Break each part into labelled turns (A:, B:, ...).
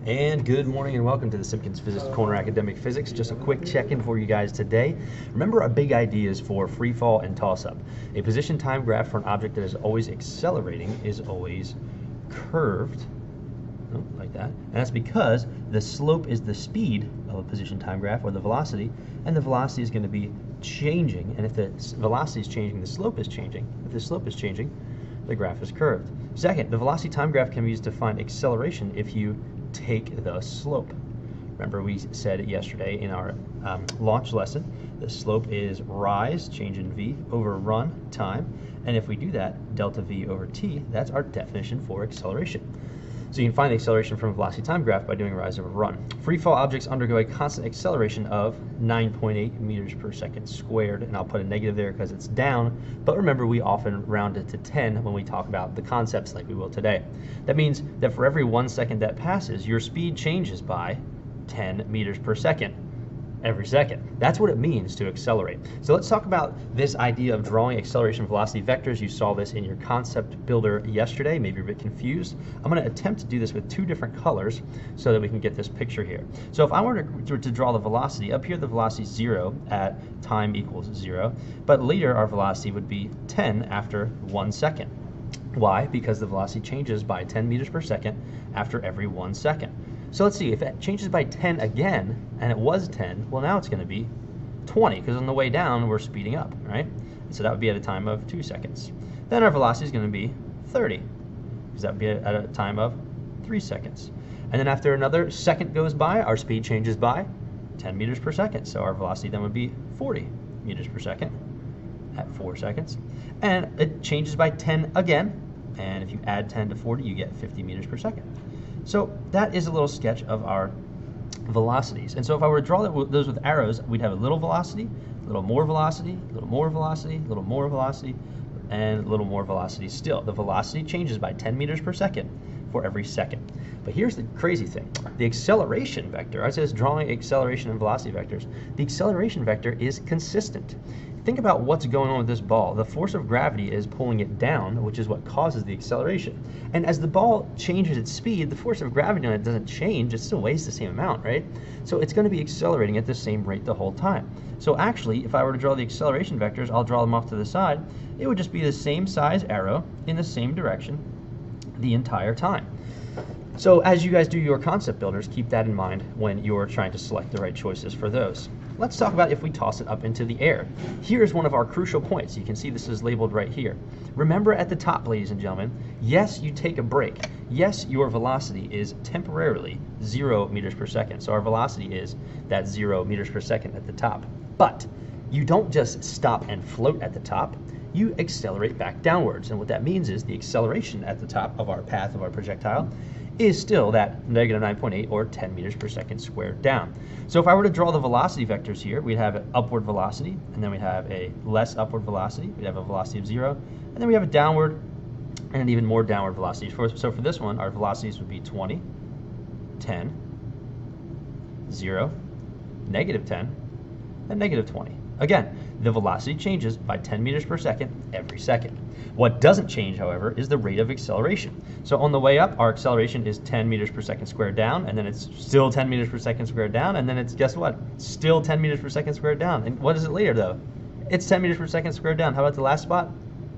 A: And good morning and welcome to the Simpkins Physics Corner Academic Physics. Just a quick check-in for you guys today. Remember our big ideas for free fall and toss-up. A position time graph for an object that is always accelerating is always curved, like that. And that's because the slope is the speed of a position time graph, or the velocity, and the velocity is going to be changing. And if the velocity is changing, the slope is changing. If the slope is changing, the graph is curved. Second, the velocity time graph can be used to find acceleration if you take the slope. Remember we said yesterday in our launch lesson, the slope is rise, change in v, over run, time, and if we do that, delta v over t, that's our definition for acceleration. So you can find the acceleration from a velocity time graph by doing rise over run. Free fall objects undergo a constant acceleration of 9.8 meters per second squared, and I'll put a negative there because it's down, but remember we often round it to 10 when we talk about the concepts like we will today. That means that for every 1 second that passes, your speed changes by 10 meters per second. Every second. That's what it means to accelerate. So let's talk about this idea of drawing acceleration velocity vectors. You saw this in your concept builder yesterday. Maybe you're a bit confused. I'm going to attempt to do this with two different colors so that we can get this picture here. So if I were to draw the velocity, up here the velocity is 0 at time equals 0, but later our velocity would be 10 after 1 second. Why? Because the velocity changes by 10 meters per second after every 1 second. So let's see, if it changes by 10 again, and it was 10, well now it's going to be 20, because on the way down we're speeding up, right? So that would be at a time of 2 seconds. Then our velocity is going to be 30, because that would be at a time of 3 seconds. And then after another second goes by, our speed changes by 10 meters per second. So our velocity then would be 40 meters per second at 4 seconds. And it changes by 10 again, and if you add 10 to 40, you get 50 meters per second. So that is a little sketch of our velocities. And so if I were to draw those with arrows, we'd have a little velocity, a little more velocity, a little more velocity, a little more velocity, and a little more velocity still. The velocity changes by 10 meters per second for every second. But here's the crazy thing. The acceleration vector, I says drawing acceleration and velocity vectors, the acceleration vector is consistent. Think about what's going on with this ball. The force of gravity is pulling it down, which is what causes the acceleration. And as the ball changes its speed, the force of gravity on it doesn't change, it still weighs the same amount, right? So it's going to be accelerating at the same rate the whole time. So actually, if I were to draw the acceleration vectors, I'll draw them off to the side. It would just be the same size arrow in the same direction the entire time. So as you guys do your concept builders, keep that in mind when you're trying to select the right choices for those. Let's talk about if we toss it up into the air. Here's one of our crucial points. You can see this is labeled right here. Remember at the top, ladies and gentlemen, yes, you take a break. Yes, your velocity is temporarily 0 meters per second. So our velocity is that 0 meters per second at the top. But you don't just stop and float at the top. You accelerate back downwards. And what that means is the acceleration at the top of our path of our projectile is still that negative 9.8 or 10 meters per second squared down. So if I were to draw the velocity vectors here, we'd have an upward velocity, and then we'd have a less upward velocity, we'd have a velocity of 0, and then we have a downward and an even more downward velocity. So for this one, our velocities would be 20, 10, 0, negative 10, and negative 20. Again, the velocity changes by 10 meters per second every second. What doesn't change, however, is the rate of acceleration. So on the way up, our acceleration is 10 meters per second squared down, and then it's still 10 meters per second squared down, and then it's, guess what? Still 10 meters per second squared down. And what is it later, though? It's 10 meters per second squared down. How about the last spot?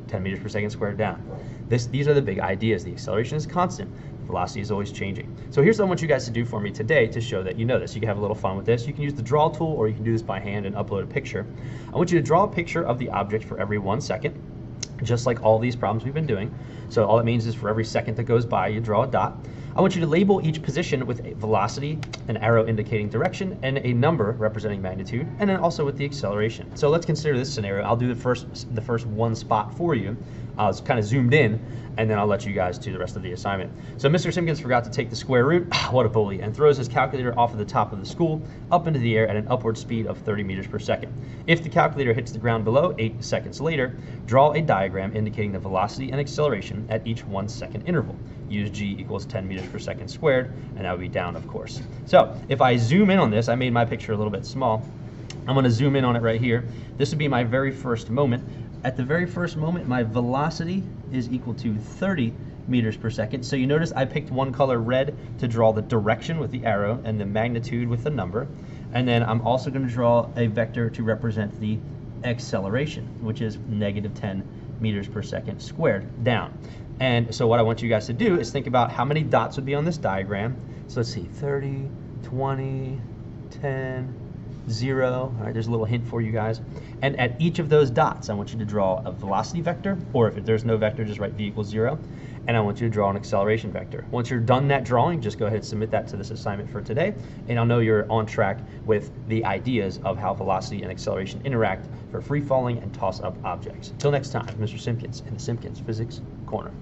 A: 10 meters per second squared down. These are the big ideas. The acceleration is constant. Velocity is always changing. So here's what I want you guys to do for me today to show that you know this. You can have a little fun with this. You can use the draw tool, or you can do this by hand and upload a picture. I want you to draw a picture of the object for every 1 second, just like all these problems we've been doing. So all it means is for every second that goes by, you draw a dot. I want you to label each position with a velocity, an arrow indicating direction, and a number representing magnitude, and then also with the acceleration. So let's consider this scenario. I'll do the first one spot for you. It's kind of zoomed in, and then I'll let you guys do the rest of the assignment. So Mr. Simpkins forgot to take the square root, what a bully, and throws his calculator off of the top of the school up into the air at an upward speed of 30 meters per second. If the calculator hits the ground below 8 seconds later, draw a diagram indicating the velocity and acceleration at each 1 second interval. Use g equals 10 meters per second squared, and that would be down, of course. So if I zoom in on this, I made my picture a little bit small. I'm going to zoom in on it right here. This would be my very first moment. At the very first moment, my velocity is equal to 30 meters per second. So you notice I picked one color, red, to draw the direction with the arrow and the magnitude with the number. And then I'm also going to draw a vector to represent the acceleration, which is -10 meters per second squared down. And so what I want you guys to do is think about how many dots would be on this diagram. So let's see, 30, 20, 10, 0. All right, there's a little hint for you guys. And at each of those dots, I want you to draw a velocity vector, or if there's no vector, just write v equals 0. And I want you to draw an acceleration vector. Once you're done that drawing, just go ahead and submit that to this assignment for today, and I'll know you're on track with the ideas of how velocity and acceleration interact for free falling and toss-up objects. Until next time, Mr. Simpkins in the Simpkins Physics Corner.